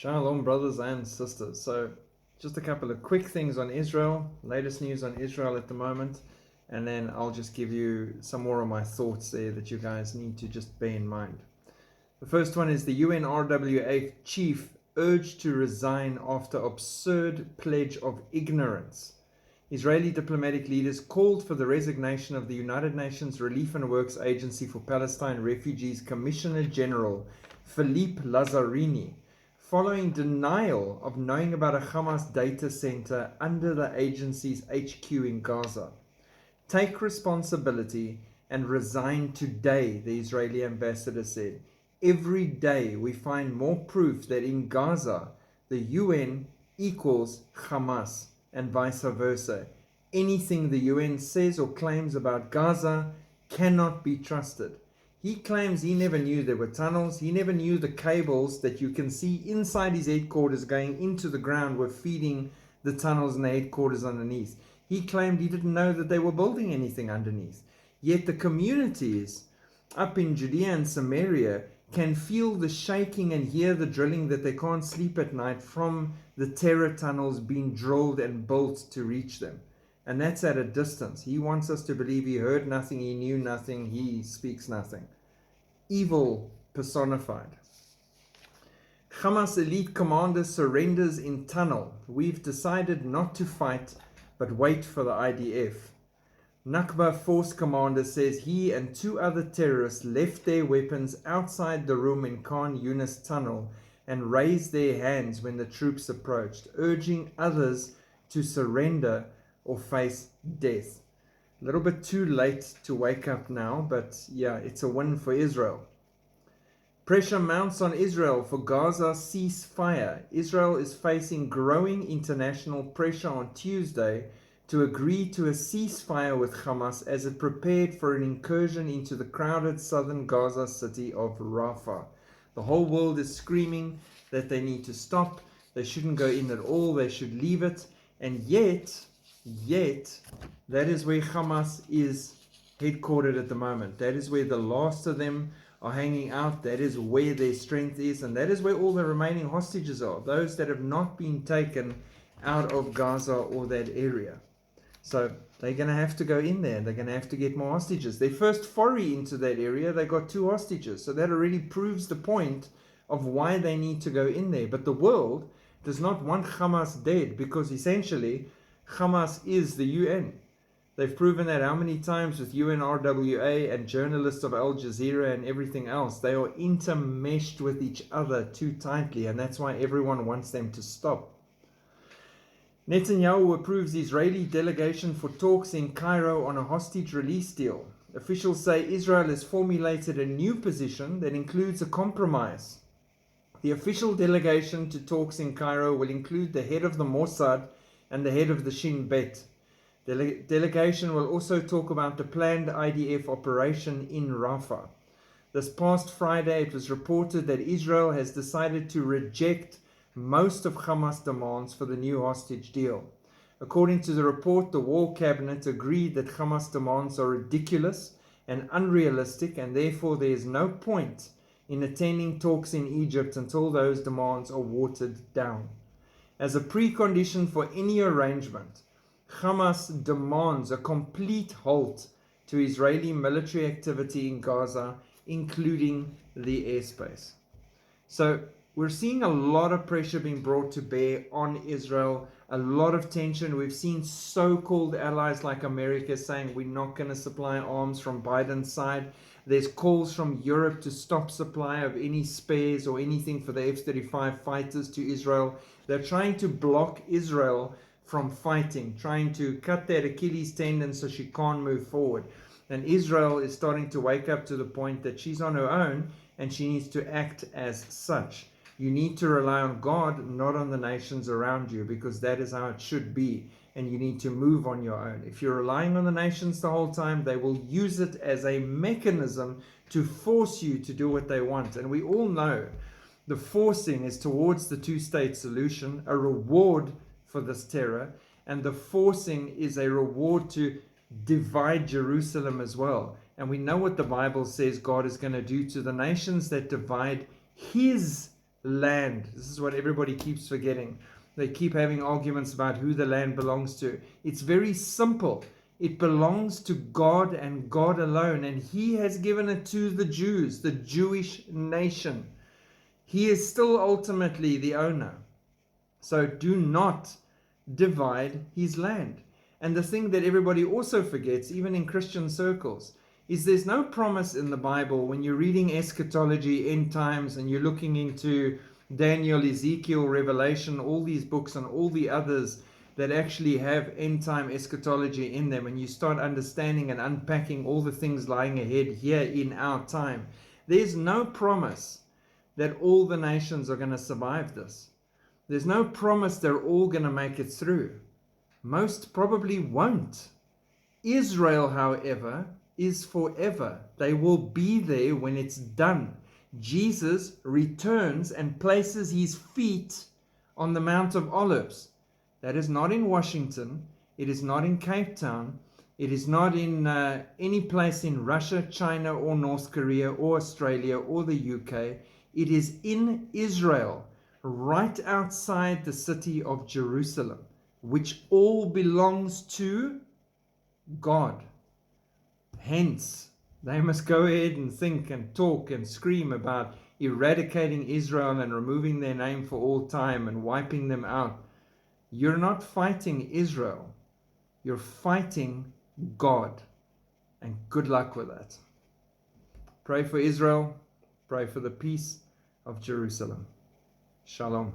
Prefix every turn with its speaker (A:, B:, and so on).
A: Shalom, brothers and sisters. So, just a couple of quick things on Israel, latest news on Israel at the moment, and then I'll just give you some more of my thoughts there that you guys need to just bear in mind. The first one is the UNRWA chief urged to resign after absurd pledge of ignorance. Israeli diplomatic leaders called for the resignation of the United Nations Relief and Works Agency for Palestine Refugees Commissioner General Philippe Lazzarini, following denial of knowing about a Hamas data center under the agency's HQ in Gaza. Take responsibility and resign today, the Israeli ambassador said. Every day we find more proof that in Gaza, the UN equals Hamas and vice versa. Anything the UN says or claims about Gaza cannot be trusted. He claims he never knew there were tunnels. He never knew the cables that you can see inside his headquarters going into the ground were feeding the tunnels in the headquarters underneath. He claimed he didn't know that they were building anything underneath. Yet the communities up in Judea and Samaria can feel the shaking and hear the drilling that they can't sleep at night from the terror tunnels being drilled and built to reach them. And that's at a distance. He wants us to believe he heard nothing, he knew nothing, he speaks nothing. Evil personified. Hamas elite commander surrenders in tunnel. We've decided not to fight, but wait for the IDF. Nakba force commander says he and two other terrorists left their weapons outside the room in Khan Yunis tunnel and raised their hands when the troops approached, urging others to surrender or face death. A little bit too late to wake up now, but yeah, it's a win for Israel. Pressure mounts on Israel for Gaza ceasefire. Israel is facing growing international pressure on Tuesday to agree to a ceasefire with Hamas as it prepared for an incursion into the crowded southern Gaza city of Rafah. The whole world is screaming that they need to stop, they shouldn't go in at all, they should leave it, and yet, that is where Hamas is headquartered at the moment. That is where the last of them are hanging out. That is where their strength is, and that is where all the remaining hostages are, those that have not been taken out of Gaza or that area. So they're going to have to go in there. They're going to have to get more hostages. Their first foray into that area, they got 2 hostages. So that already proves the point of why they need to go in there. But the world does not want Hamas dead, because essentially Hamas is the UN. They've proven that how many times with UNRWA and journalists of Al Jazeera and everything else. They are intermeshed with each other too tightly, and that's why everyone wants them to stop. Netanyahu approves Israeli delegation for talks in Cairo on a hostage release deal. Officials say Israel has formulated a new position that includes a compromise. The official delegation to talks in Cairo will include the head of the Mossad and the head of the Shin Bet. The delegation will also talk about the planned IDF operation in Rafah. This past Friday, it was reported that Israel has decided to reject most of Hamas' demands for the new hostage deal. According to the report, the War Cabinet agreed that Hamas' demands are ridiculous and unrealistic, and therefore there is no point in attending talks in Egypt until those demands are watered down. As a precondition for any arrangement, Hamas demands a complete halt to Israeli military activity in Gaza, including the airspace. So we're seeing a lot of pressure being brought to bear on Israel, a lot of tension. We've seen so-called allies like America saying we're not going to supply arms from Biden's side. There's calls from Europe to stop supply of any spares or anything for the F-35 fighters to Israel. They're trying to block Israel from fighting, trying to cut that Achilles tendon so she can't move forward. And Israel is starting to wake up to the point that she's on her own and she needs to act as such. You need to rely on God, not on the nations around you, because that is how it should be. And you need to move on your own. If you're relying on the nations the whole time, they will use it as a mechanism to force you to do what they want. And we all know the forcing is towards the two-state solution, a reward for this terror. And the forcing is a reward to divide Jerusalem as well. And we know what the Bible says God is going to do to the nations that divide his land. This is what everybody keeps forgetting. They keep having arguments about who the land belongs to. It's very simple. It belongs to God and God alone, and He has given it to the Jews, the Jewish nation. He is still ultimately the owner. So do not divide His land. And the thing that everybody also forgets, even in Christian circles, is there's no promise in the Bible when you're reading eschatology, end times, and you're looking into Daniel, Ezekiel, Revelation, all these books and all the others that actually have end time eschatology in them, and you start understanding and unpacking all the things lying ahead here in our time, there's no promise that all the nations are going to survive this. There's no promise they're all going to make it through. Most probably won't. Israel, however, is forever. They will be there when it's done. Jesus returns and places His feet on the Mount of Olives. That is not in Washington. It is not in Cape Town. It is not in any place in Russia, China, or North Korea, or Australia, or the UK. It is in Israel, right outside the city of Jerusalem, which all belongs to God. Hence, they must go ahead and think and talk and scream about eradicating Israel and removing their name for all time and wiping them out. You're not fighting Israel. You're fighting God. And good luck with that. Pray for Israel. Pray for the peace of Jerusalem. Shalom.